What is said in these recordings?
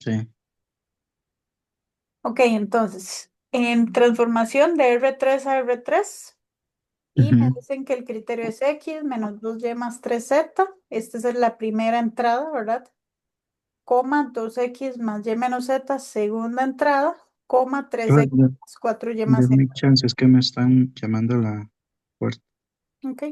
Sí. Ok, entonces, en transformación de R3 a R3, y me Ujú. dicen que el criterio es X menos 2Y más 3Z. Esta es la primera entrada, ¿verdad? Coma 2X más Y menos Z, segunda entrada, coma Ah, 3X más 4Y más Z. denme chance, es que me están llamando a la puerta. Ok.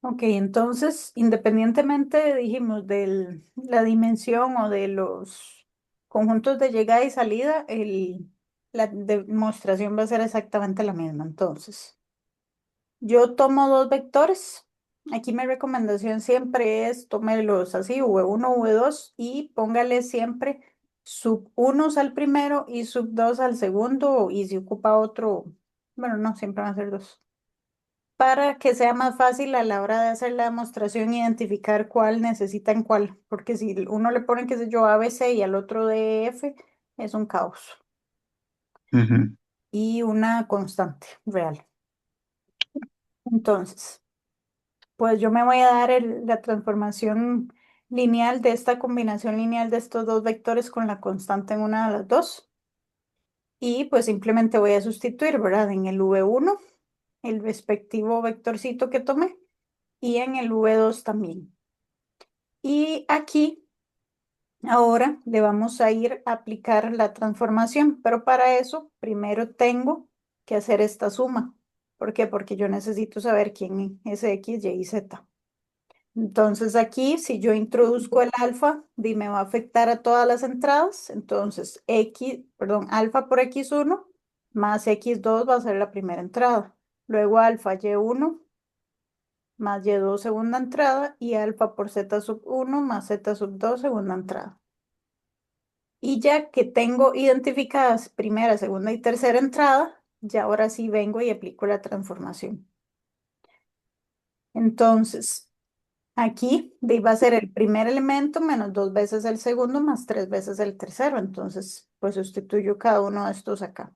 Ok, entonces, independientemente, dijimos, de la dimensión o de los conjuntos de llegada y salida, la demostración va a ser exactamente la misma. Entonces, yo tomo dos vectores. Aquí mi recomendación siempre es tómelos así, V1, V2, y póngale siempre sub 1 al primero y sub 2 al segundo, y si ocupa otro, bueno, no, siempre van a ser dos para que sea más fácil a la hora de hacer la demostración identificar cuál necesitan cuál, porque si uno le pone, qué sé yo, ABC y al otro DF, es un caos Ujú. y una constante real. Entonces, pues yo me voy a dar la transformación lineal de esta combinación lineal de estos dos vectores con la constante en una de las dos, y pues simplemente voy a sustituir, ¿verdad? En el V1 el respectivo vectorcito que tomé y en el V2 también. Y aquí ahora le vamos a ir a aplicar la transformación, pero para eso primero tengo que hacer esta suma. ¿Por qué? Porque yo necesito saber quién es X, Y y Z. Entonces aquí, si yo introduzco el alfa, me va a afectar a todas las entradas. Entonces, alfa por X1 más X2 va a ser la primera entrada. Luego alfa Y1 más Y2 segunda entrada y alfa por Z sub 1 más Z sub 2 segunda entrada. Y ya que tengo identificadas primera, segunda y tercera entrada, ya ahora sí vengo y aplico la transformación. Entonces, aquí va a ser el primer elemento menos dos veces el segundo más tres veces el tercero. Entonces, pues sustituyo cada uno de estos acá.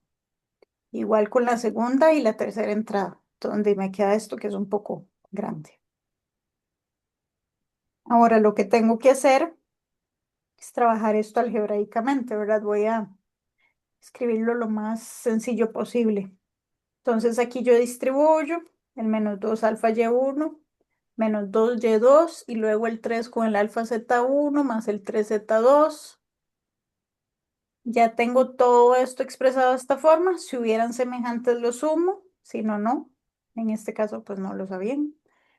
Igual con la segunda y la tercera entrada, donde me queda esto que es un poco grande. Ahora lo que tengo que hacer es trabajar esto algebraicamente, ¿verdad? Voy a escribirlo lo más sencillo posible. Entonces aquí yo distribuyo el menos 2 alfa Y1, menos 2 Y2 y luego el 3 con el alfa Z1 más el 3 Z2. Ya tengo todo esto expresado de esta forma. Si hubieran semejantes lo sumo, si no, no. En este caso pues no lo sabían.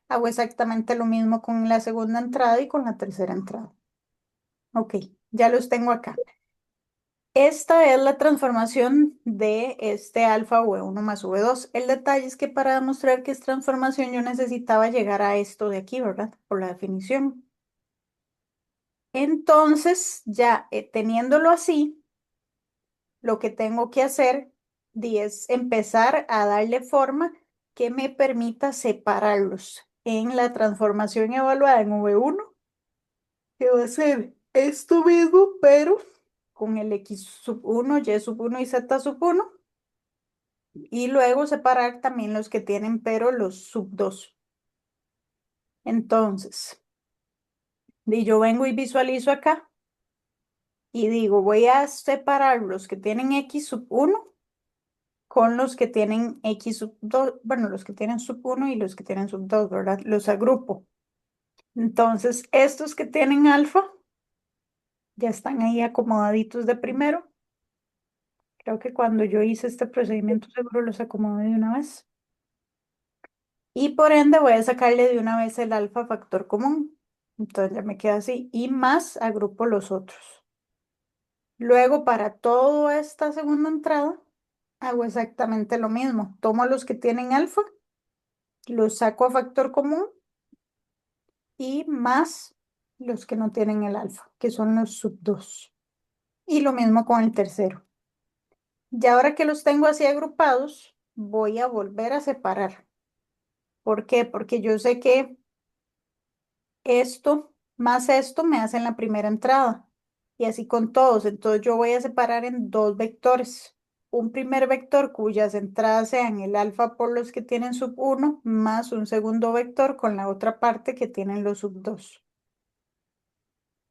Hago exactamente lo mismo con la segunda entrada y con la tercera entrada. Ok, ya los tengo acá. Esta es la transformación de este alfa V1 más V2. El detalle es que para demostrar que es transformación yo necesitaba llegar a esto de aquí, ¿verdad? Por la definición. Entonces, ya teniéndolo así, lo que tengo que hacer es empezar a darle forma que me permita separarlos en la transformación evaluada en V1, que va a ser esto mismo, pero con el X sub 1, Y sub 1 y Z sub 1. Y luego separar también los que tienen pero los sub 2. Entonces, yo vengo y visualizo acá y digo, voy a separar los que tienen X sub 1 con los que tienen X sub 2, bueno, los que tienen sub 1 y los que tienen sub 2, ¿verdad? Los agrupo. Entonces, estos que tienen alfa ya están ahí acomodaditos de primero. Creo que cuando yo hice este procedimiento seguro los acomodé de una vez. Y por ende voy a sacarle de una vez el alfa factor común. Entonces ya me queda así. Y más agrupo los otros. Luego para toda esta segunda entrada hago exactamente lo mismo. Tomo los que tienen alfa, los saco a factor común y más los que no tienen el alfa, que son los sub 2. Y lo mismo con el tercero. Y ahora que los tengo así agrupados, voy a volver a separar. ¿Por qué? Porque yo sé que esto más esto me hacen la primera entrada. Y así con todos. Entonces yo voy a separar en dos vectores. un primer vector cuyas entradas sean el alfa por los que tienen sub 1 más un segundo vector con la otra parte que tienen los sub 2.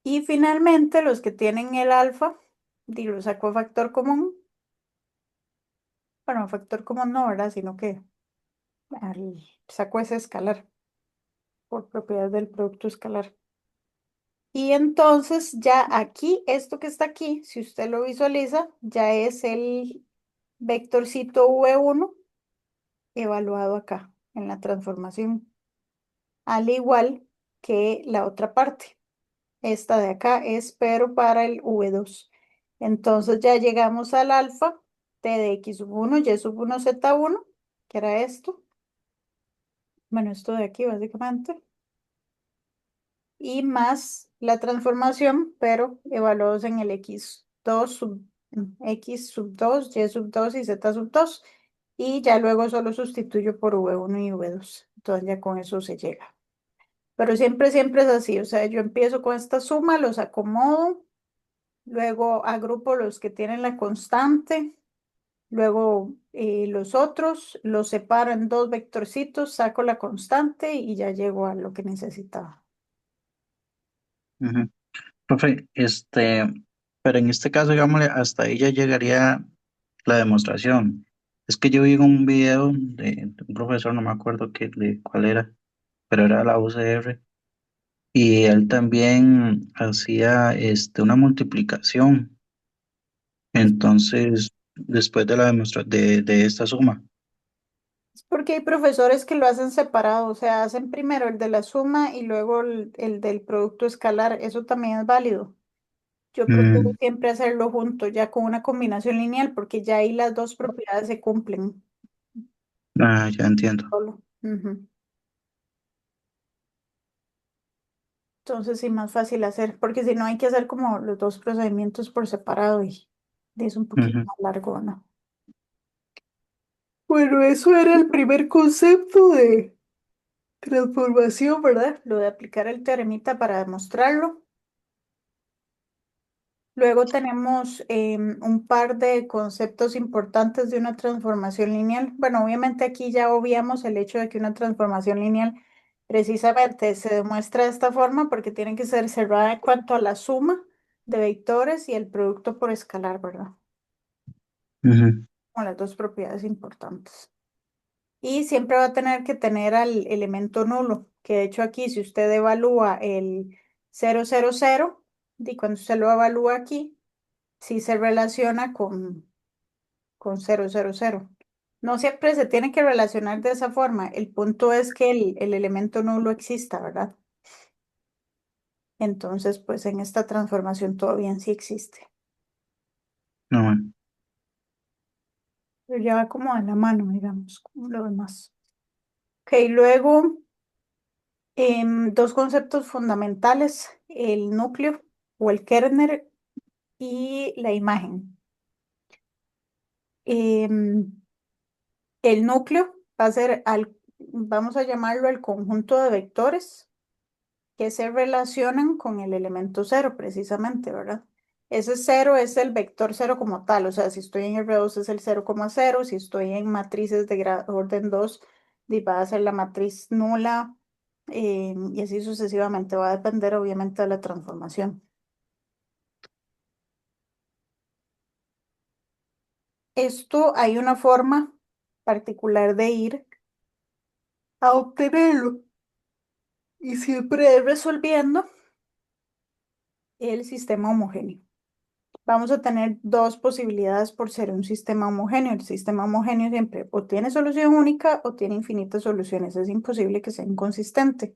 Y finalmente los que tienen el alfa, digo, saco factor común. Bueno, factor común no, ¿verdad? Sino que saco ese escalar por propiedad del producto escalar. Y entonces ya aquí, esto que está aquí, si usted lo visualiza, ya es el vectorcito V1 evaluado acá en la transformación, al igual que la otra parte. Esta de acá es pero para el V2. Entonces ya llegamos al alfa T de X sub 1, Y sub 1, Z1, que era esto. Bueno, esto de aquí básicamente. Y más la transformación, pero evaluados en el X sub 2, Y sub 2 y Z sub 2. Y ya luego solo sustituyo por V1 y V2. Entonces ya con eso se llega. Pero siempre, siempre es así. O sea, yo empiezo con esta suma, los acomodo, luego agrupo los que tienen la constante, luego los otros, los separo en dos vectorcitos, saco la constante y ya llego a lo que necesitaba. Ujú. Profe, pero en este caso, digámosle, hasta ahí ya llegaría la demostración. Es que yo vi un video de un profesor, no me acuerdo cuál era, pero era la UCR, y él también hacía una multiplicación. Entonces, después de la de esta suma. Es porque hay profesores que lo hacen separado, o sea, hacen primero el de la suma y luego el del producto escalar. Eso también es válido. Yo procuro Mm, siempre hacerlo junto, ya con una combinación lineal, porque ya ahí las dos propiedades se cumplen ya entiendo. solo. Ujú. Entonces sí, más fácil hacer, porque si no hay que hacer como los dos procedimientos por separado y es un poquito Ujú, más largo, ¿no? Bueno, eso era el primer concepto de transformación, ¿verdad? Lo de aplicar el teoremita para demostrarlo. Luego tenemos un par de conceptos importantes de una transformación lineal. Bueno, obviamente aquí ya obviamos el hecho de que una transformación lineal precisamente se demuestra de esta forma porque tiene que ser cerrada en cuanto a la suma de vectores y el producto por escalar, ¿verdad? ujú, Con las dos propiedades importantes. Y siempre va a tener que tener al elemento nulo, que de hecho aquí si usted evalúa el 0, 0, 0, y cuando usted lo evalúa aquí, sí se relaciona con 0, 0, 0. No siempre se tiene que relacionar de esa forma. El punto es que el elemento nulo exista, ¿verdad? Entonces, pues en esta transformación todavía sí existe. no, bueno, Pero ya va como a la mano, digamos, como lo demás. Ok, luego dos conceptos fundamentales, el núcleo o el kernel y la imagen. Em, el núcleo va a ser vamos a llamarlo el conjunto de vectores que se relacionan con el elemento cero, precisamente, ¿verdad? Ese cero es el vector cero como tal, o sea, si estoy en R2 es el 0,0, si estoy en matrices de orden 2, va a ser la matriz nula, y así sucesivamente, va a depender obviamente de la transformación. Esto hay una forma particular de ir a obtenerlo y siempre es resolviendo el sistema homogéneo. Vamos a tener dos posibilidades por ser un sistema homogéneo. El sistema homogéneo siempre o tiene solución única o tiene infinitas soluciones. Es imposible que sea inconsistente.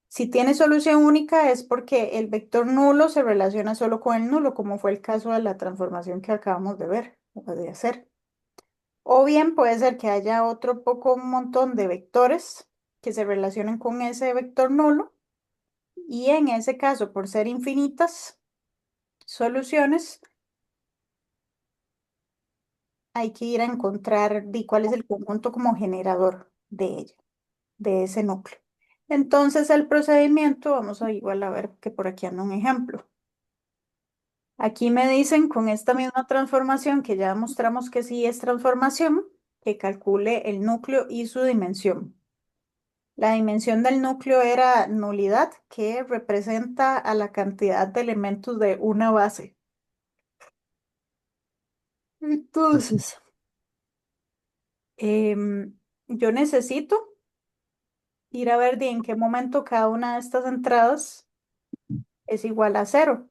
Si tiene solución única es porque el vector nulo se relaciona solo con el nulo, como fue el caso de la transformación que acabamos de ver o de hacer. O bien puede ser que haya otro poco un montón de vectores que se relacionen con ese vector nulo y en ese caso, por ser infinitas soluciones, hay que ir a encontrar cuál es el conjunto como generador de ella, de ese núcleo. Entonces el procedimiento, vamos a igual a ver que por aquí anda un ejemplo. Aquí me dicen con esta misma transformación, que ya mostramos que sí es transformación, que calcule el núcleo y su dimensión. La dimensión del núcleo era nulidad, que representa a la cantidad de elementos de una base. Ujú, Entonces, yo necesito ir a ver de en qué momento cada una de estas entradas es igual a cero.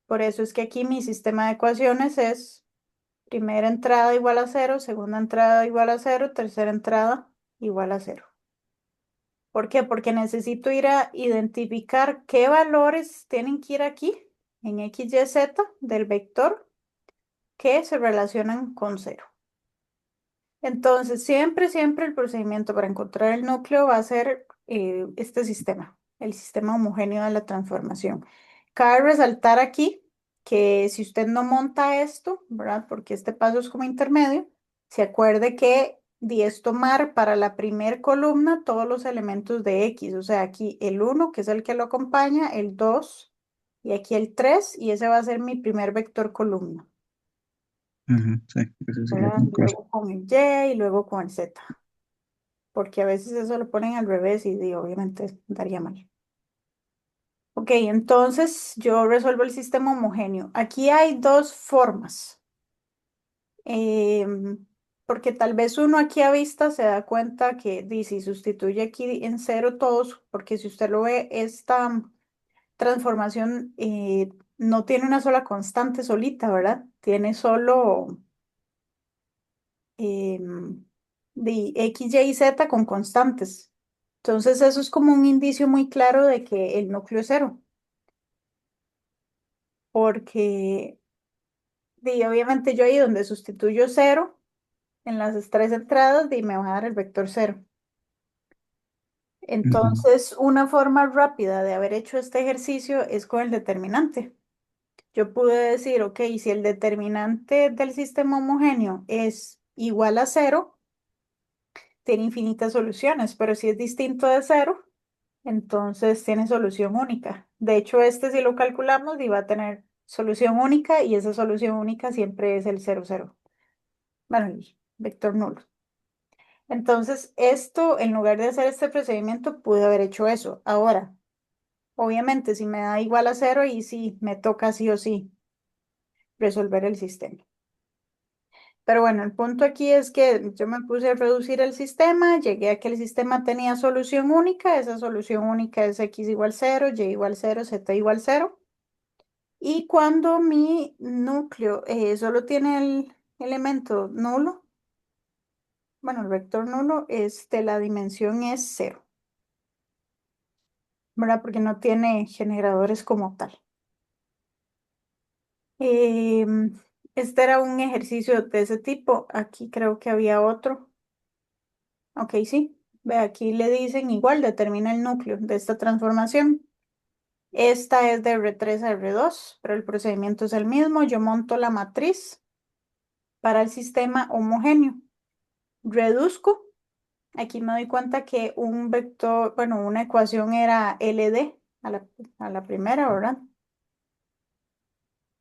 Por eso es que aquí mi sistema de ecuaciones es primera entrada igual a cero, segunda entrada igual a cero, tercera entrada igual a cero. ¿Por qué? Porque necesito ir a identificar qué valores tienen que ir aquí en x, y, z del vector que se relacionan con cero. Entonces, siempre el procedimiento para encontrar el núcleo va a ser este sistema, el sistema homogéneo de la transformación. Cabe resaltar aquí que si usted no monta esto, ¿verdad? Porque este paso es como intermedio, se acuerde que es tomar para la primer columna todos los elementos de X, o sea, aquí el 1, que es el que lo acompaña, el 2 y aquí el 3 y ese va a ser mi primer vector columna, ujú, sí, eso sería ¿verdad? como claro. Luego con el Y y luego con el Z, porque a veces eso lo ponen al revés y obviamente daría mal. Ok, entonces yo resuelvo el sistema homogéneo. Aquí hay dos formas, em, porque tal vez uno aquí a vista se da cuenta que si sustituye aquí en cero todos, porque si usted lo ve, esta transformación no tiene una sola constante solita, ¿verdad? Tiene solo de X, Y y Z con constantes. Entonces eso es como un indicio muy claro de que el núcleo es cero, porque obviamente yo ahí donde sustituyo cero en las tres entradas me va a dar el vector cero. Ujú, Entonces una forma rápida de haber hecho este ejercicio es con el determinante. Yo pude decir, ok, si el determinante del sistema homogéneo es igual a cero, tiene infinitas soluciones, pero si es distinto de cero, entonces tiene solución única. De hecho, este si lo calculamos y va a tener solución única y esa solución única siempre es el cero cero. Bueno, el vector nulo. Entonces, esto, en lugar de hacer este procedimiento, pude haber hecho eso. Ahora, obviamente, si me da igual a cero y sí, me toca sí o sí resolver el sistema. Pero bueno, el punto aquí es que yo me puse a reducir el sistema, llegué a que el sistema tenía solución única, esa solución única es x igual cero, y igual cero, z igual cero. Y cuando mi núcleo solo tiene el elemento nulo, bueno, el vector nulo, la dimensión es cero, ¿verdad? Porque no tiene generadores como tal. Em, este era un ejercicio de ese tipo. Aquí creo que había otro. Ok, sí. Ve, aquí le dicen igual, determina el núcleo de esta transformación. Esta es de R3 a R2, pero el procedimiento es el mismo. Yo monto la matriz para el sistema homogéneo. Reduzco. Aquí me doy cuenta que un vector, bueno, una ecuación era LD a la primera, ¿verdad?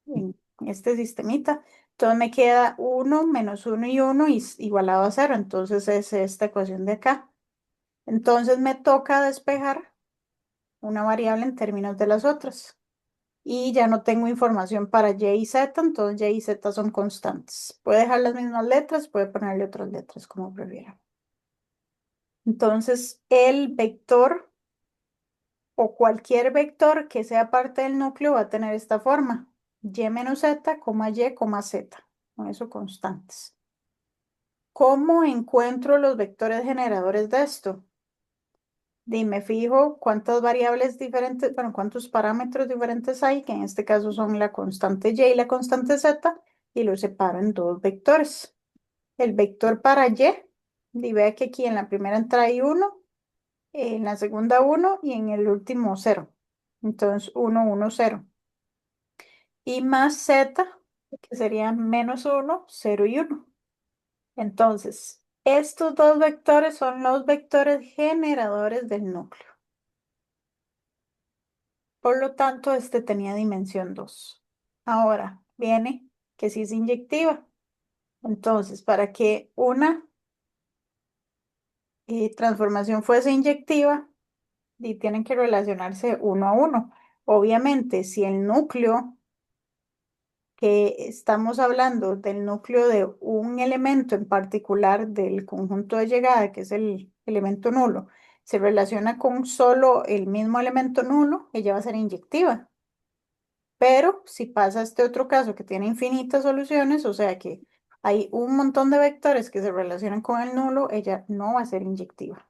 En este sistemita. Entonces me queda uno menos uno y uno igualado a cero. Entonces es esta ecuación de acá. Entonces me toca despejar una variable en términos de las otras. Y ya no tengo información para Y y Z, entonces Y y Z son constantes. Puede dejar las mismas letras, puede ponerle otras letras como prefiera. Entonces el vector o cualquier vector que sea parte del núcleo va a tener esta forma. Y menos Z, coma Y, coma Z. Con eso constantes. ¿Cómo encuentro los vectores generadores de esto? Me fijo cuántas variables diferentes, bueno, cuántos parámetros diferentes hay, que en este caso son la constante Y y la constante Z, y los separo en dos vectores. El vector para y vea que aquí en la primera entrada hay uno, en la segunda uno y en el último cero. Entonces, uno, uno, cero. Y más Z, que sería menos uno, cero y uno. Entonces, estos dos vectores son los vectores generadores del núcleo. Por lo tanto, este tenía dimensión 2. Ahora viene que sí es inyectiva. Entonces, para que una transformación fuese inyectiva, y tienen que relacionarse uno a uno. Obviamente, si el núcleo que estamos hablando del núcleo de un elemento en particular del conjunto de llegada, que es el elemento nulo, se relaciona con solo el mismo elemento nulo, ella va a ser inyectiva. Pero si pasa este otro caso que tiene infinitas soluciones, o sea que hay un montón de vectores que se relacionan con el nulo, ella no va a ser inyectiva.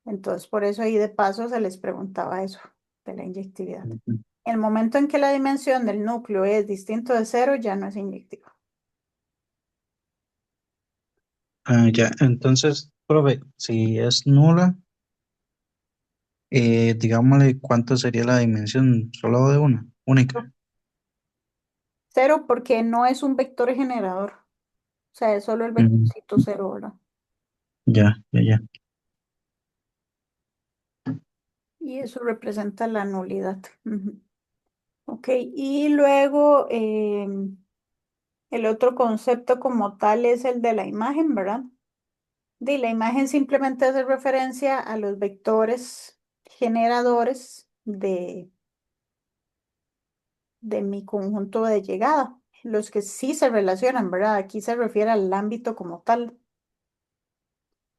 Entonces, por eso ahí de paso se les preguntaba eso de la inyectividad. Ujú. El momento en que la dimensión del núcleo es distinto de cero, ya no es inyectiva. Ah, ya, entonces, profe, si es nula, digámosle cuánto sería la dimensión solo de una, única. Cero porque no es un vector generador, o sea, es solo el Ujú. vectorcito cero, ¿verdad? Ya, ya, ya. Y eso representa la nulidad. Ujú. Ok, y luego el otro concepto como tal es el de la imagen, ¿verdad? De la imagen simplemente hace referencia a los vectores generadores de mi conjunto de llegada, los que sí se relacionan, ¿verdad? Aquí se refiere al ámbito como tal.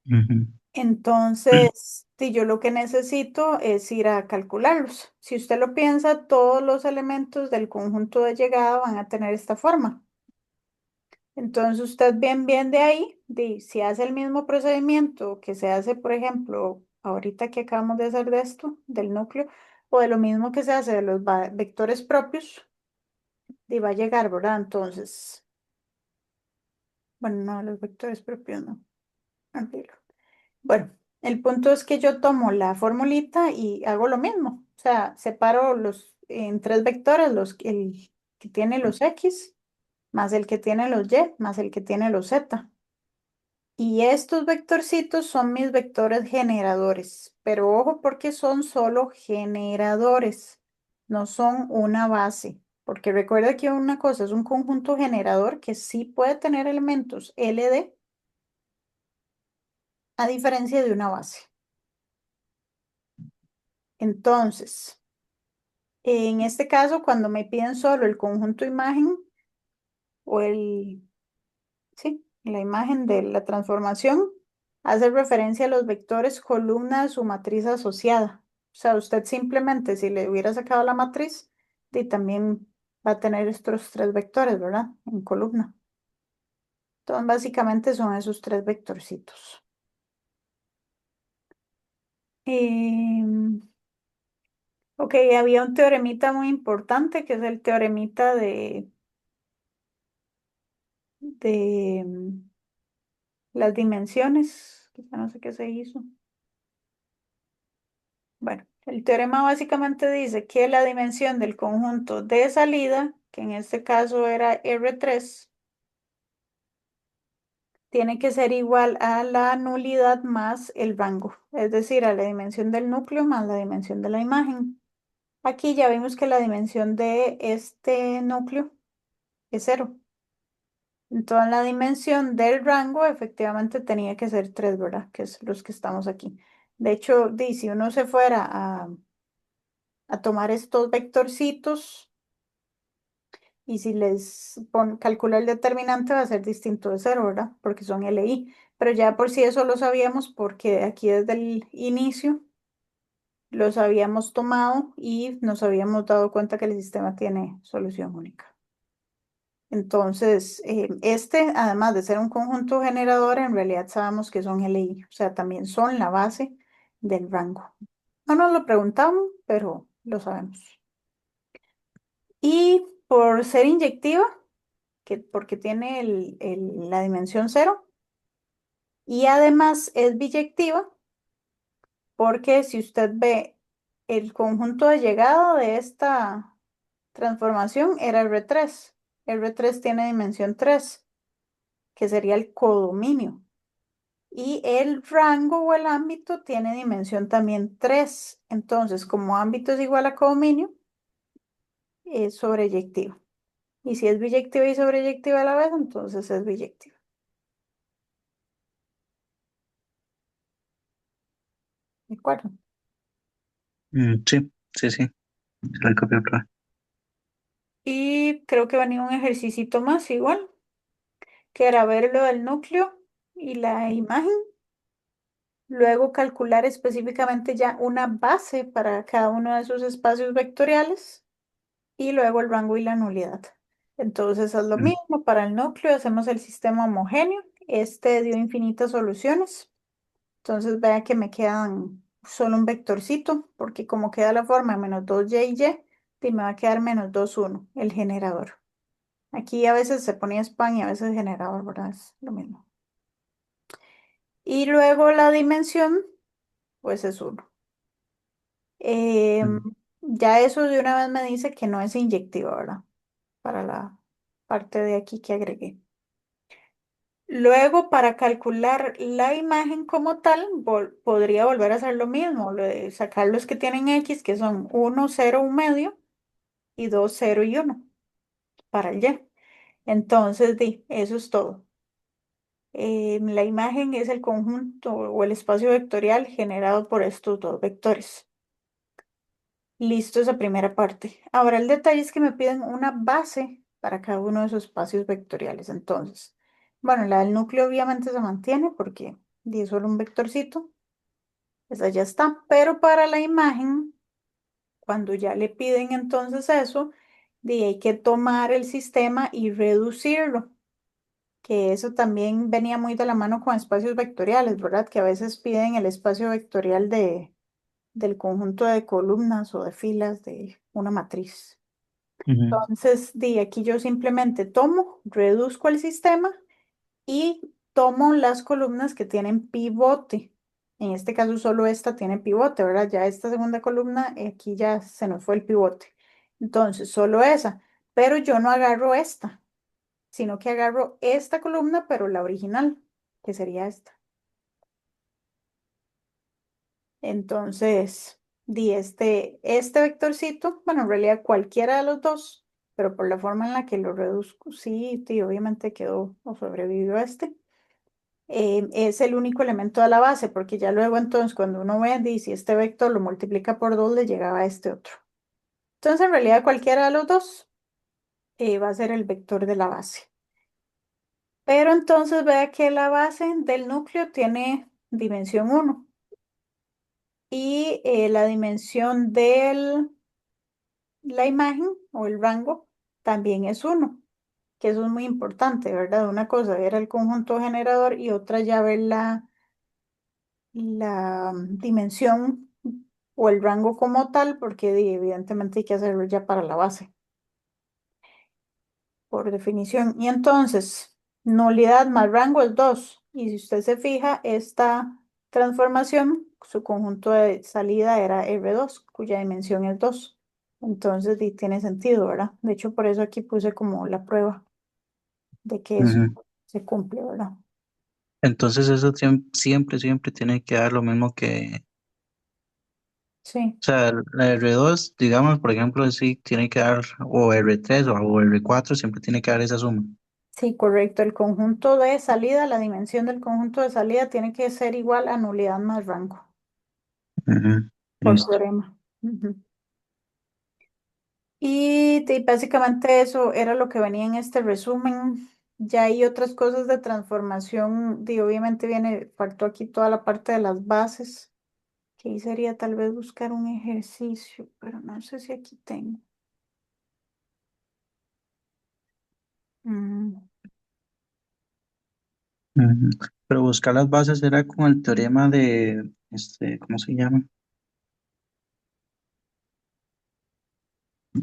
Ujú. Entonces, si yo lo que necesito es ir a calcularlos. Si usted lo piensa, todos los elementos del conjunto de llegada van a tener esta forma. Entonces, usted bien de ahí, si hace el mismo procedimiento que se hace, por ejemplo, ahorita que acabamos de hacer de esto, del núcleo, o de lo mismo que se hace de los vectores propios, va a llegar, ¿verdad? Entonces, bueno, no, los vectores propios no. Olvídalo. Bueno, el punto es que yo tomo la formulita y hago lo mismo. O sea, separo los en tres vectores, el que tiene los X, más el que tiene los Y, más el que tiene los Z. Y estos vectorcitos son mis vectores generadores. Pero ojo porque son solo generadores, no son una base. Porque recuerda que una cosa es un conjunto generador que sí puede tener elementos LD a diferencia de una base. Entonces, en este caso, cuando me piden solo el conjunto imagen o sí, la imagen de la transformación, hace referencia a los vectores columna de su matriz asociada. O sea, usted simplemente, si le hubiera sacado la matriz, y también va a tener estos tres vectores, ¿verdad? En columna. Entonces, básicamente son esos tres vectorcitos. Em, ok, había un teoremita muy importante que es el teoremita de las dimensiones, que ya no sé qué se hizo. Bueno, el teorema básicamente dice que la dimensión del conjunto de salida, que en este caso era R3, tiene que ser igual a la nulidad más el rango, es decir, a la dimensión del núcleo más la dimensión de la imagen. Aquí ya vimos que la dimensión de este núcleo es cero. Entonces la dimensión del rango efectivamente tenía que ser 3, ¿verdad? Que es los que estamos aquí. De hecho, si uno se fuera a tomar estos vectorcitos y si calcula el determinante va a ser distinto de cero, ¿verdad? Porque son LI. Pero ya por si eso lo sabíamos porque aquí desde el inicio los habíamos tomado y nos habíamos dado cuenta que el sistema tiene solución única. Entonces, además de ser un conjunto generador, en realidad sabemos que son LI, o sea, también son la base del rango. No nos lo preguntamos, pero lo sabemos. Y por ser inyectiva, porque tiene la dimensión cero, y además es biyectiva, porque si usted ve el conjunto de llegada de esta transformación era R3. R3 tiene dimensión 3, que sería el codominio. Y el rango o el ámbito tiene dimensión también 3. Entonces, como ámbito es igual a codominio, es sobreyectivo. Y si es biyectiva y sobreyectiva a la vez, entonces es biyectiva. ¿De acuerdo? Sí, sí, sí, se la copio otra vez. Y creo que venía un ejercicio más igual, que era ver lo del núcleo y la imagen. Luego calcular específicamente ya una base para cada uno de esos espacios vectoriales y luego el rango y la nulidad. Entonces es lo Mm, mismo para el núcleo, hacemos el sistema homogéneo. Este dio infinitas soluciones. Entonces vea que me quedan solo un vectorcito, porque como queda la forma menos 2y y, y me va a quedar menos 2 1 el generador. Aquí a veces se ponía span y a veces generador, ¿verdad? Es lo mismo. Y luego la dimensión, pues es uno. Em, mm, ya eso de una vez me dice que no es inyectiva, ¿verdad? Para la parte de aquí que agregué. Luego, para calcular la imagen como tal, podría volver a hacer lo mismo, lo de sacar los que tienen X, que son uno 0 1 medio, y 2 0 y uno para el Y. Entonces, eso es todo. La imagen es el conjunto o el espacio vectorial generado por estos dos vectores. Listo esa primera parte. Ahora el detalle es que me piden una base para cada uno de esos espacios vectoriales. Entonces, bueno, la del núcleo obviamente se mantiene porque di solo un vectorcito. Esa ya está. Pero para la imagen, cuando ya le piden entonces eso, hay que tomar el sistema y reducirlo. Que eso también venía muy de la mano con espacios vectoriales, ¿verdad? Que a veces piden el espacio vectorial del conjunto de columnas o de filas de una matriz. ujú, Entonces, aquí yo simplemente tomo, reduzco el sistema y tomo las columnas que tienen pivote. En este caso solo esta tiene pivote, ¿verdad? Ya esta segunda columna, aquí ya se nos fue el pivote. Entonces, solo esa. Pero yo no agarro esta, sino que agarro esta columna, pero la original, que sería esta. Entonces, este vectorcito, bueno, en realidad cualquiera de los dos, pero por la forma en la que lo reduzco, sí, obviamente quedó o sobrevivió es el único elemento de la base, porque ya luego entonces cuando uno ve, si este vector lo multiplica por 2, le llegaba a este otro. Entonces, en realidad cualquiera de los dos va a ser el vector de la base. Pero entonces vea que la base del núcleo tiene dimensión uno y la dimensión de la imagen o el rango también es uno, que eso es muy importante, ¿verdad? Una cosa era el conjunto generador y otra ya ver la dimensión o el rango como tal, porque evidentemente hay que hacerlo ya para la base, por definición. Y entonces, nulidad más rango es 2. Y si usted se fija, esta transformación, su conjunto de salida era R2, cuya dimensión es 2. Entonces, tiene sentido, ¿verdad? De hecho, por eso aquí puse como la prueba de que eso ujú. se cumple, ¿verdad? Entonces eso siempre, siempre tiene que dar lo mismo que, Sí, o sea, la R2, digamos, por ejemplo, sí tiene que dar o R3 o R4, siempre tiene que dar esa suma. sí, correcto. El conjunto de salida, la dimensión del conjunto de salida tiene que ser igual a nulidad más rango, Ujú, por listo. teorema. Ujú. Y básicamente eso era lo que venía en este resumen. Ya hay otras cosas de transformación. Obviamente faltó aquí toda la parte de las bases, que ahí sería tal vez buscar un ejercicio, pero no sé si aquí tengo. Mm, Ujú. Pero buscar las bases era con el teorema de, ¿cómo se llama?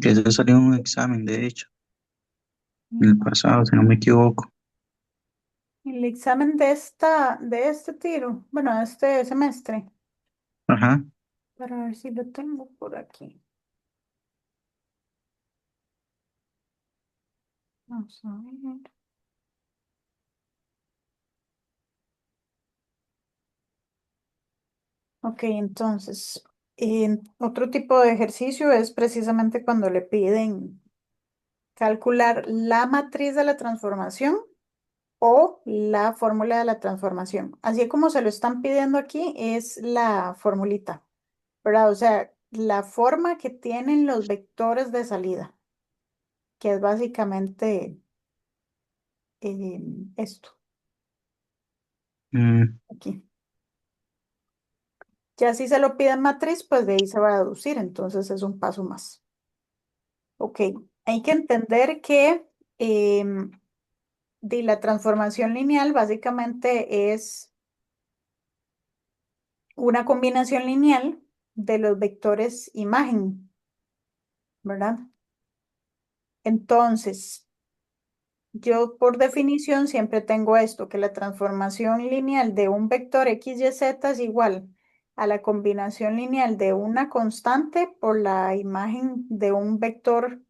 Que eso salió en un examen, de hecho, en el mm. pasado, si no me equivoco. El examen de este tiro, bueno, de este semestre, Ajá. para ver si lo tengo por aquí. Vamos a ver. Ok, entonces, otro tipo de ejercicio es precisamente cuando le piden calcular la matriz de la transformación o la fórmula de la transformación. Así como se lo están pidiendo aquí, es la formulita, ¿verdad? O sea, la forma que tienen los vectores de salida, que es básicamente esto, Mm, aquí. Ya si se lo piden matriz, pues de ahí se va a deducir, entonces es un paso más. Ok, hay que entender que em, la transformación lineal básicamente es una combinación lineal de los vectores imagen, ¿verdad? Entonces, yo por definición siempre tengo esto, que la transformación lineal de un vector x, y, z es igual a la combinación lineal de una constante por la imagen de un vector,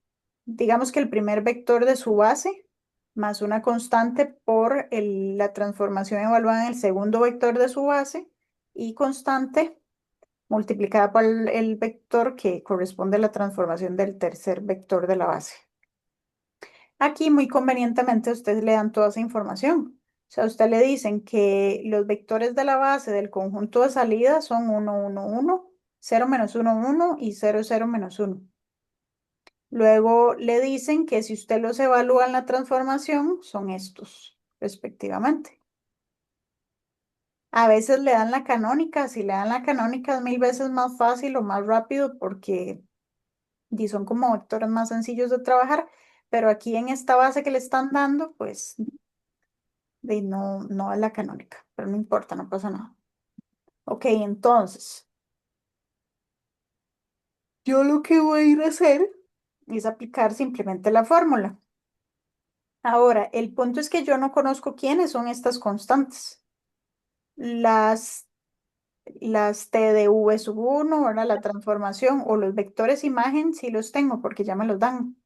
digamos que el primer vector de su base, más una constante por la transformación evaluada en el segundo vector de su base y constante multiplicada por el vector que corresponde a la transformación del tercer vector de la base. Aquí muy convenientemente a usted le dan toda esa información. O sea, a usted le dicen que los vectores de la base del conjunto de salida son 1, 1, 1, 0, menos 1, 1 y 0, 0, menos 1. Luego le dicen que si usted los evalúa en la transformación, son estos, respectivamente. A veces le dan la canónica. Si le dan la canónica es mil veces más fácil o más rápido porque son como vectores más sencillos de trabajar, pero aquí en esta base que le están dando, pues no, no es la canónica, pero no importa, no pasa nada. Ok, entonces, yo lo que voy a ir a hacer es aplicar simplemente la fórmula. Ahora, el punto es que yo no conozco quiénes son estas constantes. Las, las T de V sub 1, ahora la transformación o los vectores imagen sí los tengo porque ya me los dan,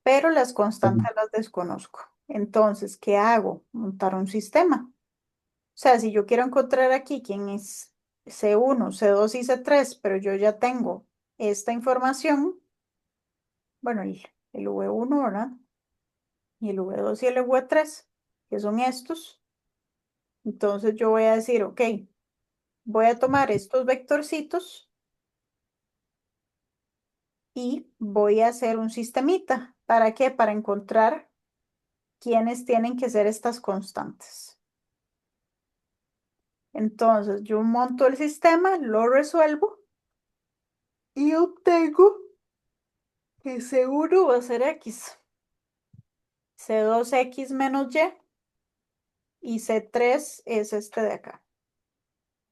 pero las constantes las desconozco. Entonces, ¿qué hago? Montar un sistema. O sea, si yo quiero encontrar aquí quién es C1, C2 y C3, pero yo ya tengo esta información, bueno, el V1, ¿verdad? Y el V2 y el V3, que son estos. Entonces yo voy a decir, ok, voy a tomar estos vectorcitos y voy a hacer un sistemita. ¿Para qué? Para encontrar quiénes tienen que ser estas constantes. Entonces yo monto el sistema, lo resuelvo y obtengo que C1 va a ser X, C2X menos y C3 es este de acá.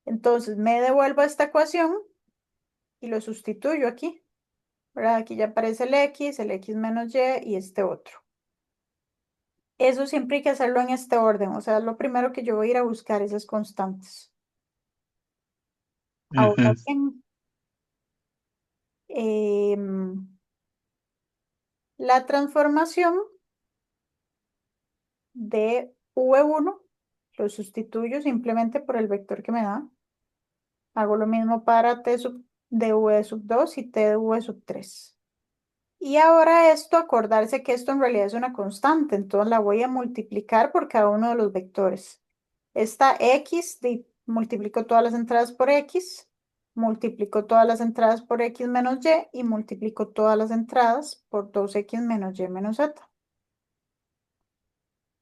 Entonces me devuelvo a esta ecuación y lo sustituyo aquí, ¿verdad? Aquí ya aparece el X menos Y este otro. Eso siempre hay que hacerlo en este orden, o sea, lo primero que yo voy a ir a buscar esas constantes. Ahora ujú, bien, em, la transformación de V1 lo sustituyo simplemente por el vector que me da. Hago lo mismo para T sub de V sub 2 y T de V sub 3. Y ahora esto, acordarse que esto en realidad es una constante, entonces la voy a multiplicar por cada uno de los vectores. Esta X, multiplico todas las entradas por X, multiplico todas las entradas por X menos Y multiplico todas las entradas por 2X menos Y menos Z.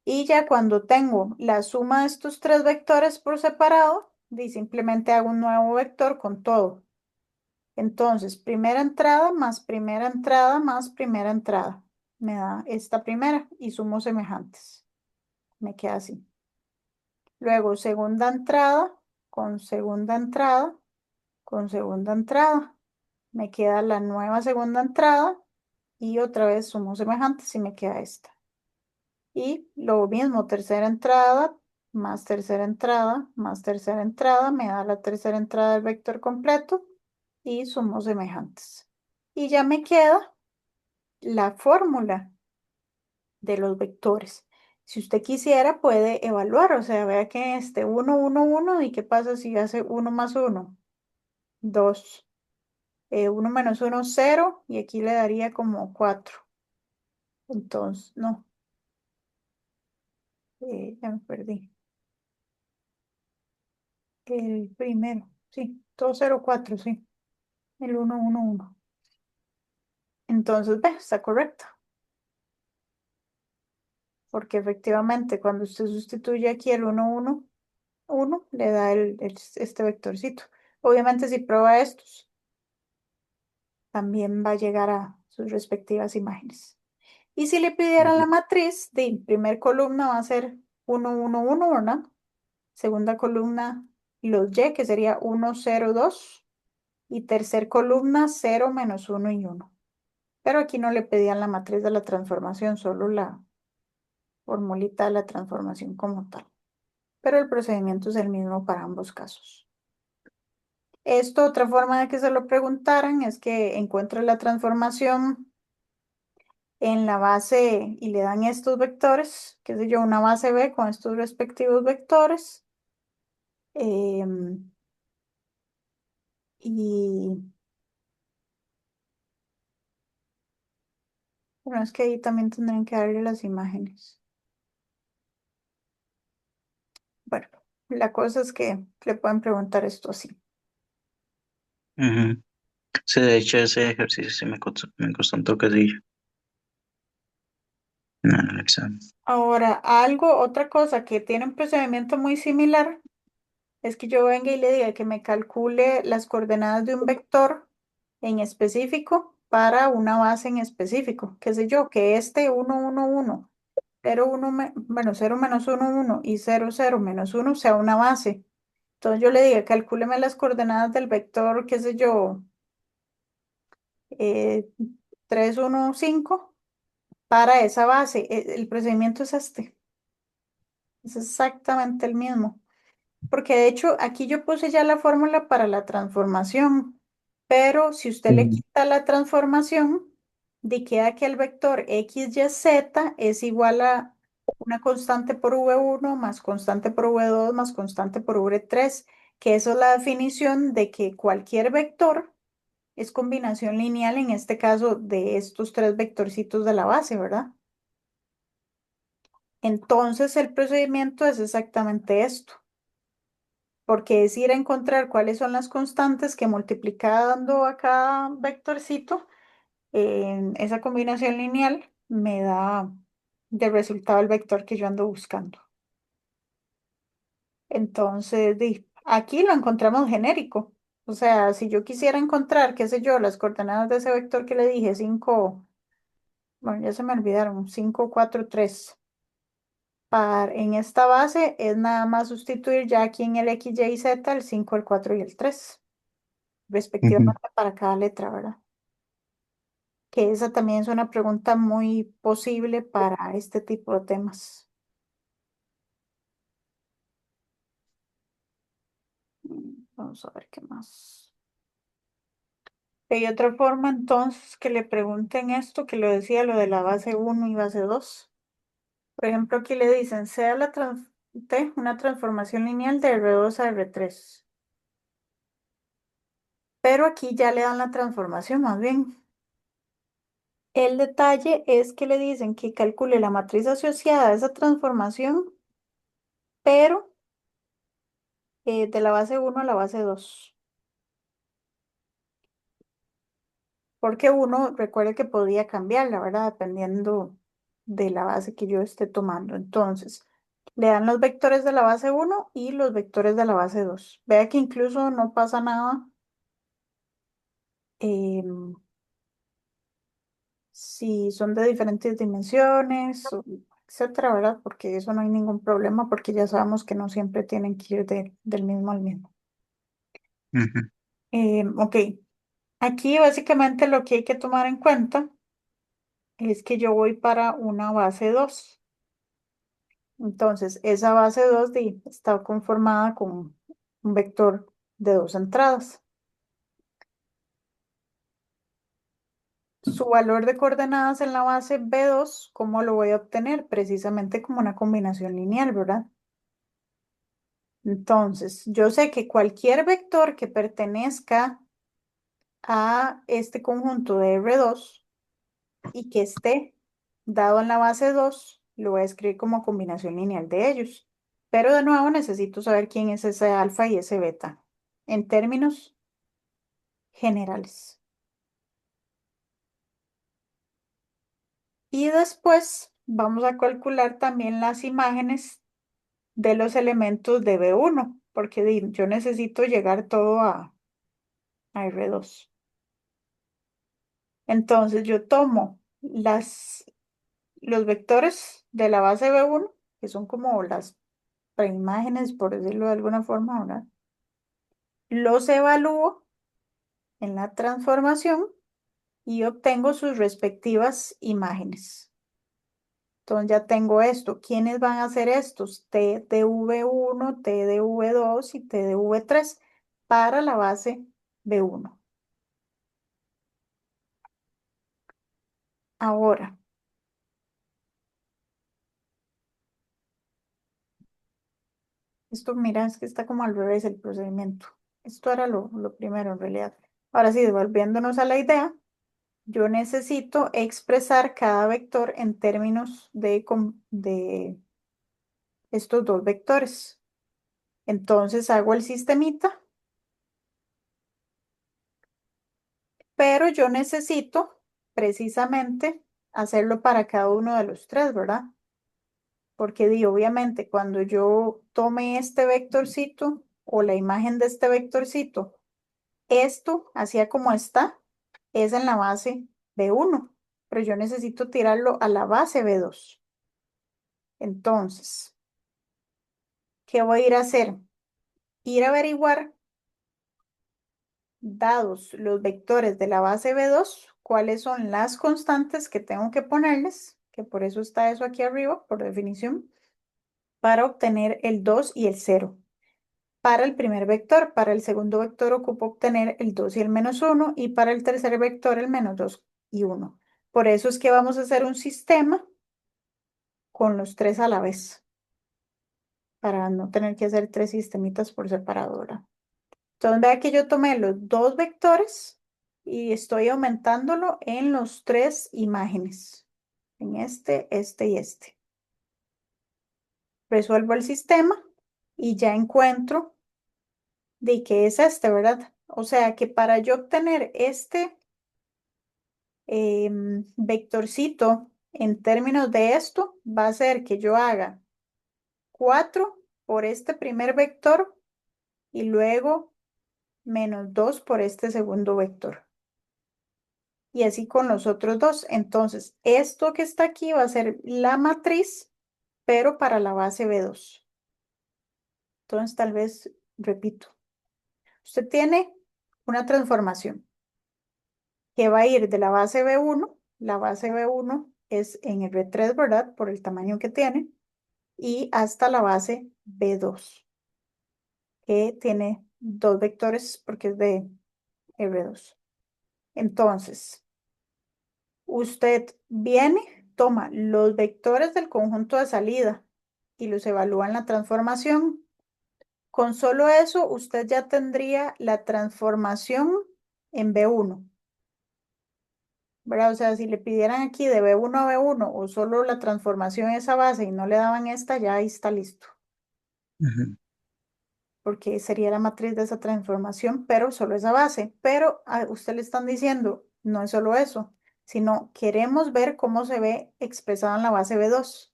Y ya cuando tengo la suma de estos tres vectores por separado, simplemente hago un nuevo vector con todo. Entonces, primera entrada más primera entrada más primera entrada. Me da esta primera y sumo semejantes. Me queda así. Luego, segunda entrada con segunda entrada con segunda entrada. Me queda la nueva segunda entrada y otra vez sumo semejantes y me queda esta. Y lo mismo, tercera entrada más tercera entrada más tercera entrada me da la tercera entrada del vector completo y sumo semejantes. Y ya me queda la fórmula de los vectores. Si usted quisiera, puede evaluar, o sea, vea que este 1, 1, 1, ¿y qué pasa si hace 1 más 1? 2. 1 menos 1, 0, y aquí le daría como 4. Entonces, no, ya me perdí. El primero, sí, 204 sí, el 111. Entonces, ve, está correcto, porque efectivamente cuando usted sustituye aquí el 111 le da este vectorcito. Obviamente, si prueba estos, también va a llegar a sus respectivas imágenes. Y si le pidieran la Ujú, matriz, de primer columna va a ser 111, ¿verdad? Segunda columna, los Y, que sería 102. Y tercer columna, 0 -1 y 1. Pero aquí no le pedían la matriz de la transformación, solo la formulita de la transformación como tal. Pero el procedimiento es el mismo para ambos casos. Esto, otra forma de que se lo preguntaran es que encuentre la transformación en la base y le dan estos vectores, qué sé yo, una base B con estos respectivos vectores. em, y bueno, es que ahí también tendrían que darle las imágenes. Bueno, la cosa es que le pueden preguntar esto así. ujú. Sí, de hecho ese ejercicio sí me costó un toquecillo en el examen. Ahora, otra cosa que tiene un procedimiento muy similar es que yo venga y le diga que me calcule las coordenadas de un vector en específico para una base en específico. Qué sé yo, que este 111, 01, bueno, 0 -1 1 y 00 -1 sea una base. Entonces yo le diga, calcúleme las coordenadas del vector, qué sé yo, eh, 315 para esa base. El procedimiento es este, es exactamente el mismo. Porque de hecho aquí yo puse ya la fórmula para la transformación, pero si usted le Ujú, quita la transformación, de queda que el vector x, y, z es igual a una constante por v1 más constante por v2 más constante por v3, que eso es la definición de que cualquier vector es combinación lineal, en este caso de estos tres vectorcitos de la base, ¿verdad? Entonces el procedimiento es exactamente esto, porque es ir a encontrar cuáles son las constantes que multiplicando a cada vectorcito en esa combinación lineal me da de resultado el vector que yo ando buscando. Entonces, aquí lo encontramos genérico. O sea, si yo quisiera encontrar, qué sé yo, las coordenadas de ese vector que le dije, 5, bueno, ya se me olvidaron, 5 4 3. En esta base es nada más sustituir ya aquí en el x, y, z el 5, el 4 y el 3 ujú, respectivamente para cada letra, ¿verdad? Que esa también es una pregunta muy posible para este tipo de temas. Vamos a ver qué más. Hay otra forma entonces que le pregunten esto, que lo decía, lo de la base uno y base 2. Por ejemplo, aquí le dicen, sea una transformación lineal de R2 a R3. Pero aquí ya le dan la transformación más bien. El detalle es que le dicen que calcule la matriz asociada a esa transformación, pero de la base uno a la base 2. Porque uno, recuerde que podía cambiar, la verdad, dependiendo de la base que yo esté tomando. Entonces, le dan los vectores de la base uno y los vectores de la base 2. Vea que incluso no pasa nada em, si son de diferentes dimensiones, etcétera, ¿verdad? Porque eso no hay ningún problema, porque ya sabemos que no siempre tienen que ir del mismo al mismo. ujú, Ok, aquí básicamente lo que hay que tomar en cuenta es que yo voy para una base 2. Entonces, esa base 2 está conformada con un vector de dos entradas. Su valor de coordenadas en la base B2, ¿cómo lo voy a obtener? Precisamente como una combinación lineal, ¿verdad? Entonces, yo sé que cualquier vector que pertenezca a este conjunto de R2 y que esté dado en la base 2, lo voy a escribir como combinación lineal de ellos. Pero de nuevo necesito saber quién es ese alfa y ese beta en términos generales. Y después vamos a calcular también las imágenes de los elementos de B1, porque yo necesito llegar todo a R2. Entonces yo tomo los vectores de la base B1, que son como las preimágenes, por decirlo de alguna forma, ¿verdad? Los evalúo en la transformación y obtengo sus respectivas imágenes. Entonces ya tengo esto. ¿Quiénes van a ser estos? T de V1, T de V2 y T de V3 para la base B1. Ahora, esto mira, es que está como al revés el procedimiento. Esto era lo primero en realidad. Ahora sí, devolviéndonos a la idea, yo necesito expresar cada vector en términos de estos dos vectores. Entonces hago el sistemita, pero yo necesito precisamente hacerlo para cada uno de los tres, ¿verdad? Porque obviamente cuando yo tome este vectorcito o la imagen de este vectorcito, esto, así como está, es en la base B1, pero yo necesito tirarlo a la base B2. Entonces, ¿qué voy a ir a hacer? Ir a averiguar, dados los vectores de la base B2, cuáles son las constantes que tengo que ponerles, que por eso está eso aquí arriba, por definición, para obtener el 2 y el 0. Para el primer vector, para el segundo vector ocupo obtener el 2 y el -1, y para el tercer vector el -2 y 1. Por eso es que vamos a hacer un sistema con los tres a la vez, para no tener que hacer tres sistemitas por separado, ¿verdad? Entonces vea que yo tomé los dos vectores y estoy aumentándolo en los tres imágenes, en este y este. Resuelvo el sistema y ya encuentro de qué es este, ¿verdad? O sea que para yo obtener este vectorcito en términos de esto, va a ser que yo haga 4 por este primer vector y luego -2 por este segundo vector. Y así con los otros dos. Entonces, esto que está aquí va a ser la matriz, pero para la base B2. Entonces, tal vez, repito, usted tiene una transformación que va a ir de la base B1. La base B1 es en R3, ¿verdad? Por el tamaño que tiene. Y hasta la base B2, que tiene dos vectores porque es de R2. Entonces, usted viene, toma los vectores del conjunto de salida y los evalúa en la transformación. Con solo eso, usted ya tendría la transformación en B1, ¿verdad? O sea, si le pidieran aquí de B1 a B1 o solo la transformación en esa base y no le daban esta, ya ahí está listo, Ujú, porque sería la matriz de esa transformación, pero solo esa base. Pero a usted le están diciendo, no es solo eso, sino queremos ver cómo se ve expresado en la base B2. O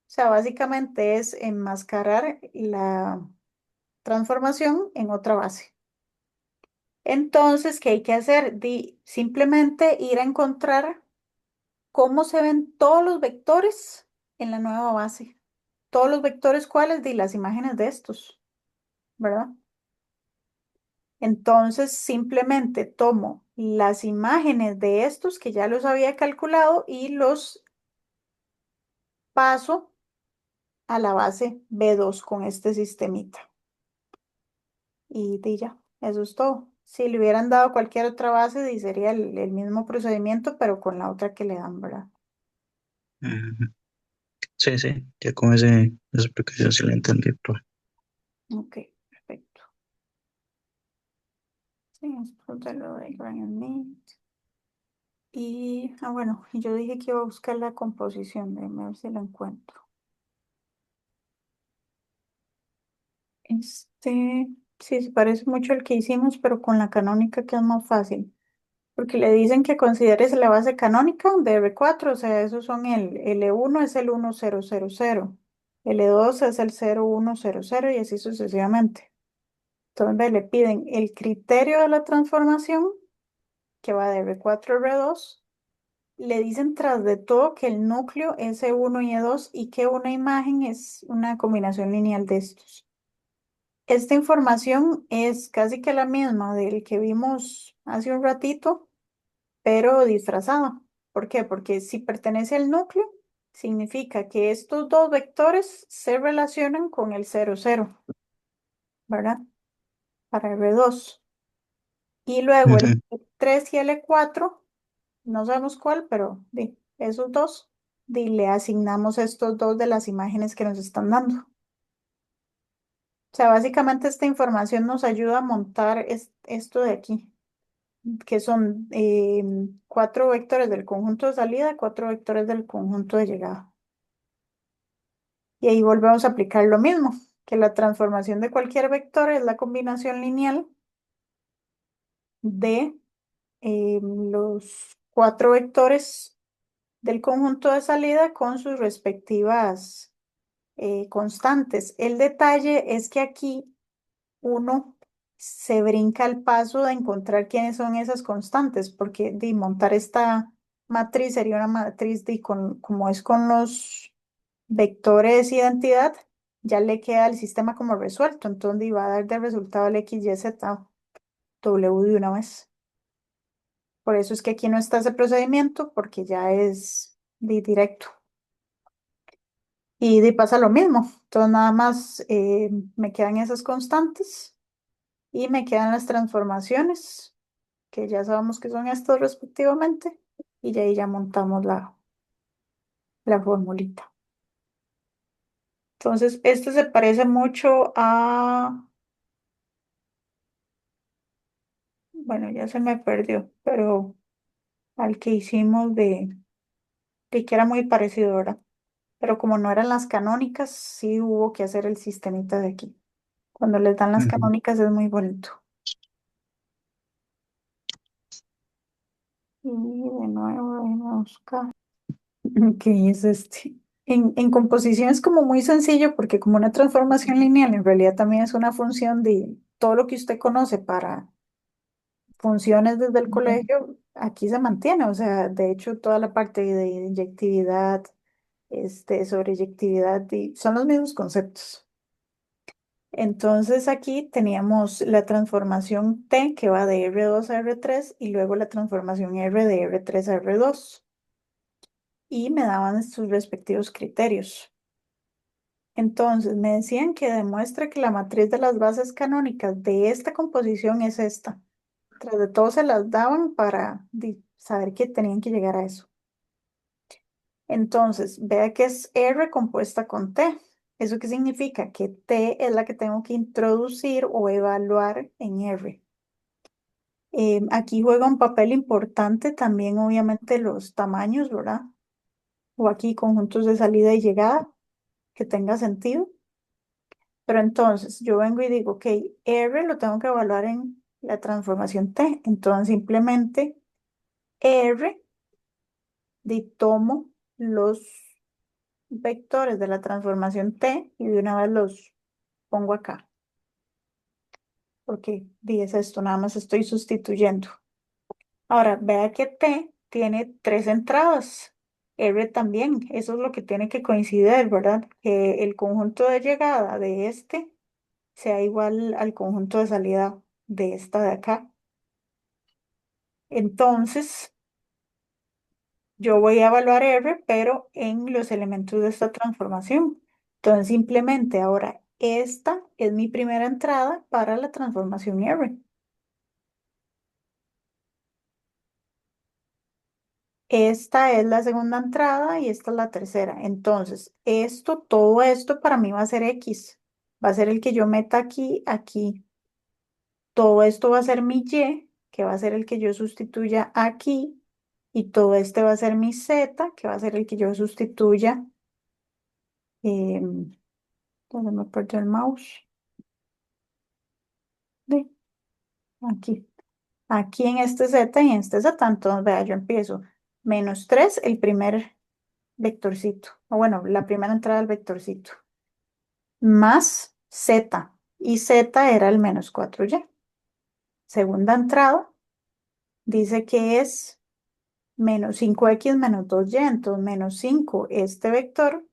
sea, básicamente es enmascarar la transformación en otra base. Entonces, ¿qué hay que hacer? Simplemente ir a encontrar cómo se ven todos los vectores en la nueva base. Todos los vectores, ¿cuáles? Las imágenes de estos, ¿verdad? Entonces, simplemente tomo las imágenes de estos que ya los había calculado y los paso a la base B2 con este sistemita. Y ya, eso es todo. Si le hubieran dado cualquier otra base, sería el mismo procedimiento, pero con la otra que le dan, ¿verdad? ujú. Sí, sí, ya con esa explicación sí la entendí, profe. Ok, perfecto. Sí, esto te lo de Granite. Bueno, y yo dije que iba a buscar la composición, déjame ver si la encuentro. Este, sí, se parece mucho al que hicimos, pero con la canónica que es más fácil. Porque le dicen que consideres la base canónica de R4, o sea, esos son el L1 es el 1000, L2 es el 0100 y así sucesivamente. Entonces le piden el criterio de la transformación, que va de R4 a R2. Le dicen tras de todo que el núcleo es E1 y E2 y que una imagen es una combinación lineal de estos. Esta información es casi que la misma del que vimos hace un ratito, pero disfrazada. ¿Por qué? Porque si pertenece al núcleo, significa que estos dos vectores se relacionan con el 00, ¿verdad? Para R2. Y luego el Ujú, 3 y L4, no sabemos cuál, pero esos dos, le asignamos estos dos de las imágenes que nos están dando. O sea, básicamente esta información nos ayuda a montar esto de aquí, que son cuatro vectores del conjunto de salida, cuatro vectores del conjunto de llegada. Y ahí volvemos a aplicar lo mismo, que la transformación de cualquier vector es la combinación lineal de los cuatro vectores del conjunto de salida con sus respectivas constantes. El detalle es que aquí uno se brinca el paso de encontrar quiénes son esas constantes, porque de montar esta matriz sería una matriz como es con los vectores identidad, ya le queda el sistema como resuelto, entonces va a dar de resultado el X, Y, Z, W de una vez. Por eso es que aquí no está ese procedimiento, porque ya es directo. Y pasa lo mismo, entonces nada más me quedan esas constantes y me quedan las transformaciones, que ya sabemos que son estos respectivamente, y ya ahí ya montamos la formulita. Entonces, este se parece mucho bueno, ya se me perdió, pero al que hicimos de que era muy parecido, ¿verdad? Pero como no eran las canónicas, sí hubo que hacer el sistemita de aquí. Cuando les dan las ujú. canónicas es muy bonito. Y de nuevo, vamos a buscar. ¿Qué es este? En composición es como muy sencillo porque como una transformación lineal en realidad también es una función de todo lo que usted conoce para funciones desde el colegio, aquí se mantiene. O sea, de hecho toda la parte de inyectividad, sobreyectividad, son los mismos conceptos. Entonces aquí teníamos la transformación T que va de R2 a R3 y luego la transformación R de R3 a R2 y me daban sus respectivos criterios. Entonces me decían que demuestre que la matriz de las bases canónicas de esta composición es esta. Tras de todo se las daban para saber que tenían que llegar a eso. Entonces, vea que es R compuesta con T. ¿Eso qué significa? Que T es la que tengo que introducir o evaluar en R. Aquí juega un papel importante también, obviamente, los tamaños, ¿verdad? O aquí conjuntos de salida y llegada, que tenga sentido. Pero entonces yo vengo y digo, ok, R lo tengo que evaluar en la transformación T. Entonces simplemente R tomo los vectores de la transformación T y de una vez los pongo acá. Porque es esto, nada más estoy sustituyendo. Ahora, vea que T tiene tres entradas. R también, eso es lo que tiene que coincidir, ¿verdad? Que el conjunto de llegada de este sea igual al conjunto de salida de esta de acá. Entonces, yo voy a evaluar R, pero en los elementos de esta transformación. Entonces, simplemente ahora, esta es mi primera entrada para la transformación R. Esta es la segunda entrada y esta es la tercera. Entonces, todo esto para mí va a ser X. Va a ser el que yo meta aquí, aquí. Todo esto va a ser mi Y, que va a ser el que yo sustituya aquí. Y todo este va a ser mi z, que va a ser el que yo sustituya. ¿Dónde me perdió el mouse? Ve, aquí. Aquí en este z y en este z, entonces, vea, yo empiezo -3, el primer vectorcito, o bueno, la primera entrada del vectorcito, más z, y z era el -4y. Segunda entrada, dice que es -5x menos 2y, entonces -5 este vector,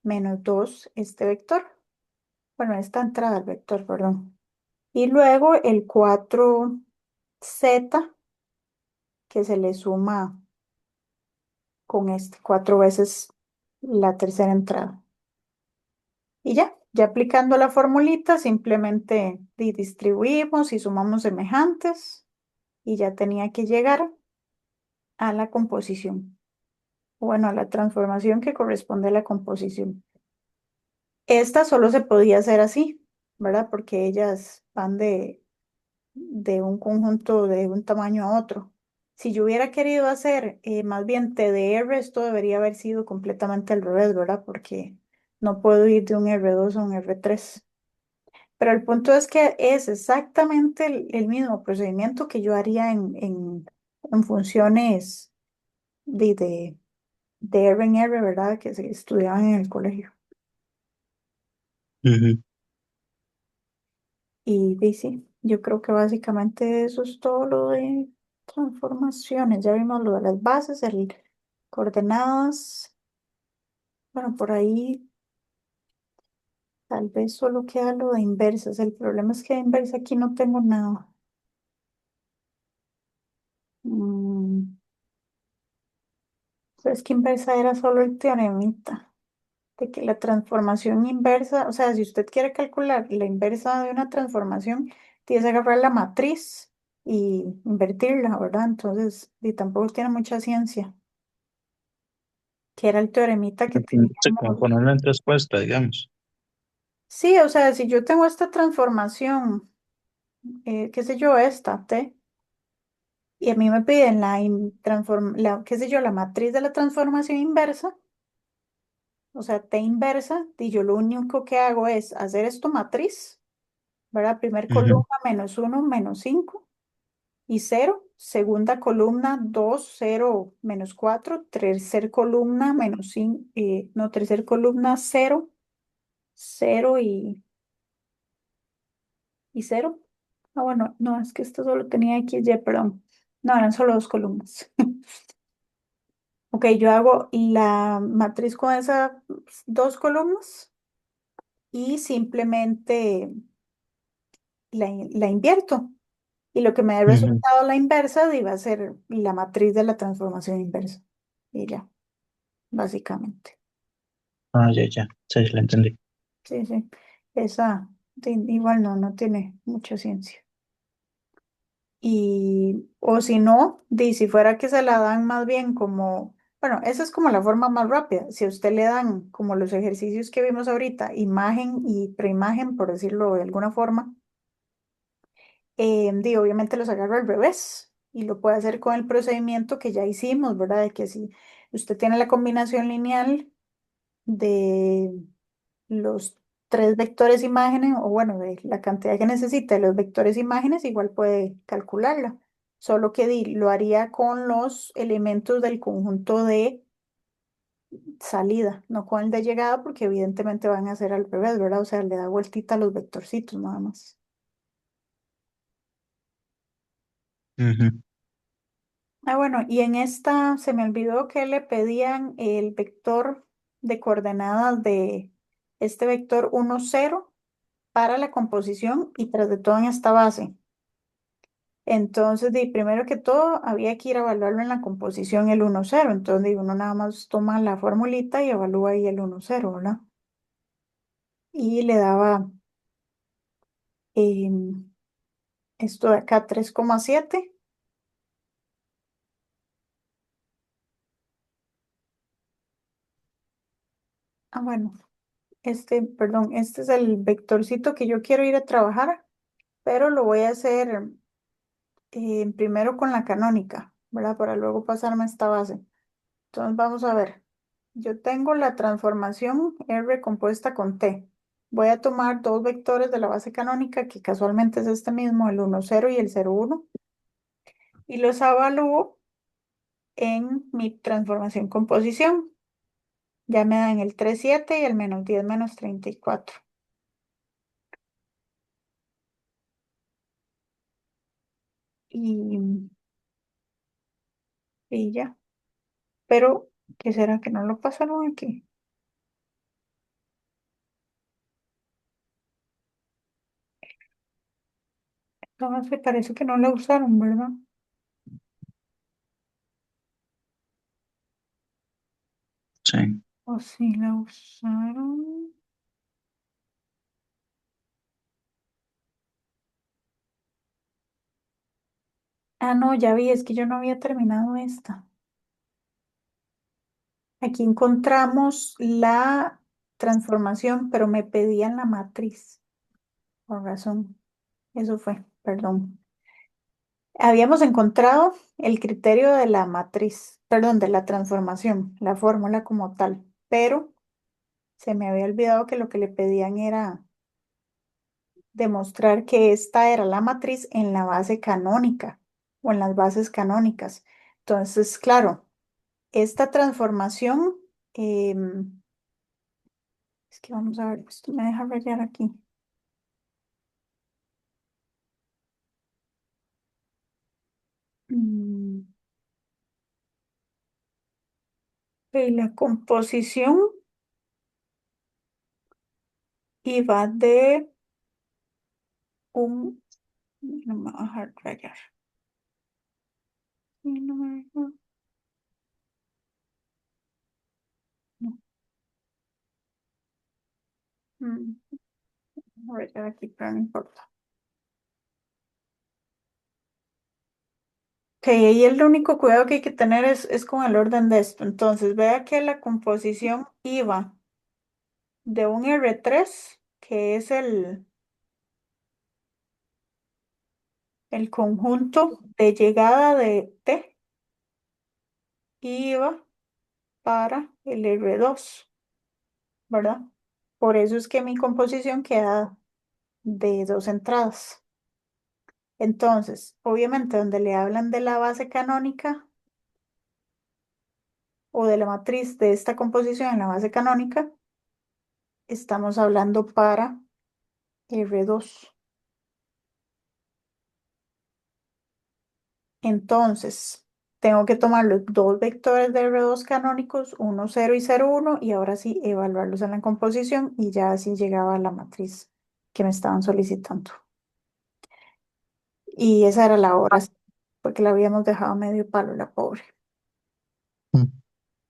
-2 este vector, bueno, esta entrada del vector, perdón. Y luego el 4z que se le suma con este 4 veces la tercera entrada. Y ya aplicando la formulita, simplemente distribuimos y sumamos semejantes y ya tenía que llegar a la composición. Bueno, a la transformación que corresponde a la composición. Esta solo se podía hacer así, ¿verdad? Porque ellas van de un conjunto de un tamaño a otro. Si yo hubiera querido hacer más bien TDR, esto debería haber sido completamente al revés, ¿verdad? Porque no puedo ir de un R2 a un R3. Pero el punto es que es exactamente el mismo procedimiento que yo haría en funciones de R en R, ¿verdad? Que se estudiaban en el colegio. Ujú. Y sí, yo creo que básicamente eso es todo lo de transformaciones. Ya vimos lo de las bases, el coordenadas. Bueno, por ahí tal vez solo queda lo de inversas. El problema es que de inversa aquí no tengo nada. Mm, es que inversa era solo el teoremita de que la transformación inversa, o sea, si usted quiere calcular la inversa de una transformación, tiene que agarrar la matriz y invertirla, ¿verdad? Entonces, y tampoco tiene mucha ciencia, que era el teoremita que Sí, como teníamos. ponerlo en respuesta, digamos. Sí, o sea, si yo tengo esta transformación, qué sé yo, esta T, y a mí me piden qué sé yo, la matriz de la transformación inversa, o sea, T inversa, y yo lo único que hago es hacer esto matriz, ¿verdad? Primer Ujú, columna -1, -5 y 0. Segunda columna 2 0 -4. Tercer columna -5, no, tercer columna 0 0 y 0. Ah, bueno, no, es que esto solo tenía X, Y, perdón. No, eran solo dos columnas. Ok, yo hago la matriz con esas dos columnas y simplemente la invierto. Y lo que me da ujú. resultado la inversa iba a ser la matriz de la transformación inversa. Y ya, básicamente. Ah, ya, ya. Sí, lo entendí. Sí, sí. Esa igual no tiene mucha ciencia. Y, o si no, si fuera que se la dan más bien como, bueno, esa es como la forma más rápida. Si a usted le dan como los ejercicios que vimos ahorita, imagen y preimagen, por decirlo de alguna forma, obviamente los agarro al revés y lo puede hacer con el procedimiento que ya hicimos, ¿verdad? De que si usted tiene la combinación lineal de los tres vectores imágenes, o bueno, de la cantidad que necesita de los vectores imágenes, igual puede calcularla. Solo que lo haría con los elementos del conjunto de salida, no con el de llegada, porque evidentemente van a ser al revés, ¿verdad? O sea, le da vueltita a los vectorcitos nada más. Ujú, Ah, bueno, y en esta se me olvidó que le pedían el vector de coordenadas de este vector 1 0 para la composición y tras de todo en esta base. Entonces, primero que todo, había que ir a evaluarlo en la composición el 1 0. Entonces, uno nada más toma la formulita y evalúa ahí el 1 0, ¿verdad? Y le daba em, esto de acá 3,7. Ah, bueno, perdón, este es el vectorcito que yo quiero ir a trabajar, pero lo voy a hacer primero con la canónica. ¿verdad? Para luego pasarme a esta base. Entonces vamos a ver. Yo tengo la transformación R compuesta con T. Voy a tomar dos vectores de la base canónica, que casualmente es este mismo, el 1, 0 y el 0, 1, y los evalúo en mi transformación composición. Ya me dan el 3 7 y el menos 10 menos 34. Y, y ya. Pero, ¿qué será que no lo pasaron aquí? No, se parece que no la usaron, ¿verdad? Sí, ¿O sí la usaron? Ah, no, ya vi, es que yo no había terminado esta. Aquí encontramos la transformación, pero me pedían la matriz. Por razón. Eso fue, perdón. Habíamos encontrado el criterio de la matriz, perdón, de la transformación, la fórmula como tal, pero se me había olvidado que lo que le pedían era demostrar que esta era la matriz en la base canónica o en las bases canónicas. Entonces, claro, esta transformación, es que vamos a ver, esto me deja rayar aquí. Mm, y la composición iba de un, no me va a dejar rayar. Sí, no me deja, no, mm, voy a rayar aquí, pero no importa. Ok, ahí el único cuidado que hay que tener es con el orden de esto. Entonces, vea que la composición iba de un R3, que es el conjunto de llegada de T, iba para el R2, ¿verdad? Por eso es que mi composición queda de dos entradas. Entonces, obviamente, donde le hablan de la base canónica o de la matriz de esta composición en la base canónica, estamos hablando para R2. Entonces, tengo que tomar los dos vectores de R2 canónicos, 1, 0 y 0, 1, y ahora sí evaluarlos en la composición y ya así llegaba a la matriz que me estaban solicitando. Y esa era la hora, porque la habíamos dejado medio palo, la pobre. mm,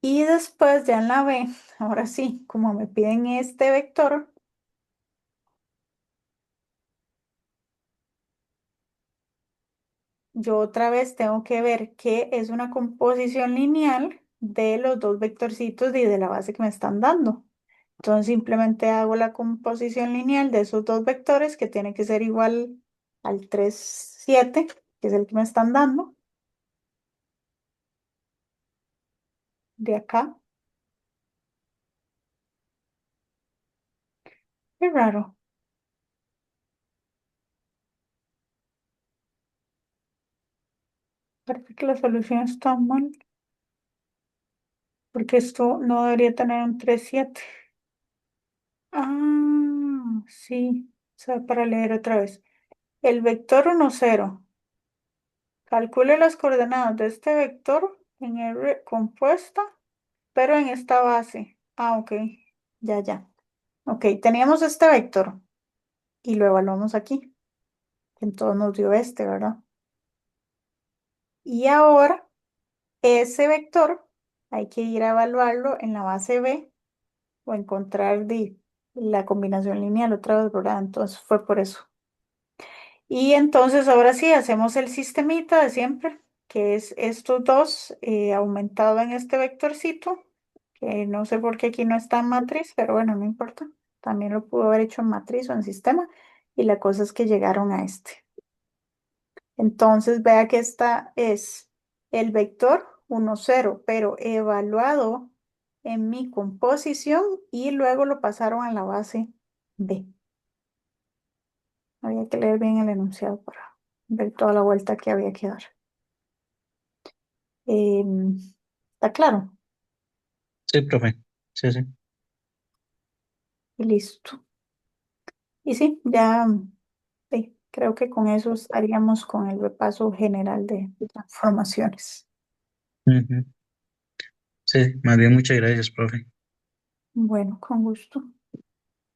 Y después ya en la B, ahora sí, como me piden este vector, yo otra vez tengo que ver qué es una composición lineal de los dos vectorcitos y de la base que me están dando. Entonces simplemente hago la composición lineal de esos dos vectores que tiene que ser igual al 3 7, que es el que me están dando, de acá. Qué raro, parece que la solución está mal, porque esto no debería tener un 3 7. Ah, sí, o sea, para leer otra vez. El vector 1 0. Calcule las coordenadas de este vector en R compuesta, pero en esta base. Ah, ok. Ya, ya. Ok, teníamos este vector y lo evaluamos aquí. Entonces nos dio este, ¿verdad? Y ahora ese vector hay que ir a evaluarlo en la base B o encontrar la combinación lineal otra vez, ¿verdad? Entonces fue por eso. Y entonces ahora sí hacemos el sistemita de siempre, que es estos dos aumentado en este vectorcito, que no sé por qué aquí no está en matriz, pero bueno, no importa. También lo pudo haber hecho en matriz o en sistema. Y la cosa es que llegaron a este. Entonces vea que esta es el vector 1, 0, pero evaluado en mi composición y luego lo pasaron a la base B. Había que leer bien el enunciado para ver toda la vuelta que había que dar. Em, ¿Está claro? Sí, profe. Sí, sí. Y listo. Y sí, ya sí, creo que con eso estaríamos con el repaso general de transformaciones. Ujú. Sí, más bien muchas gracias, profe. Bueno, con gusto.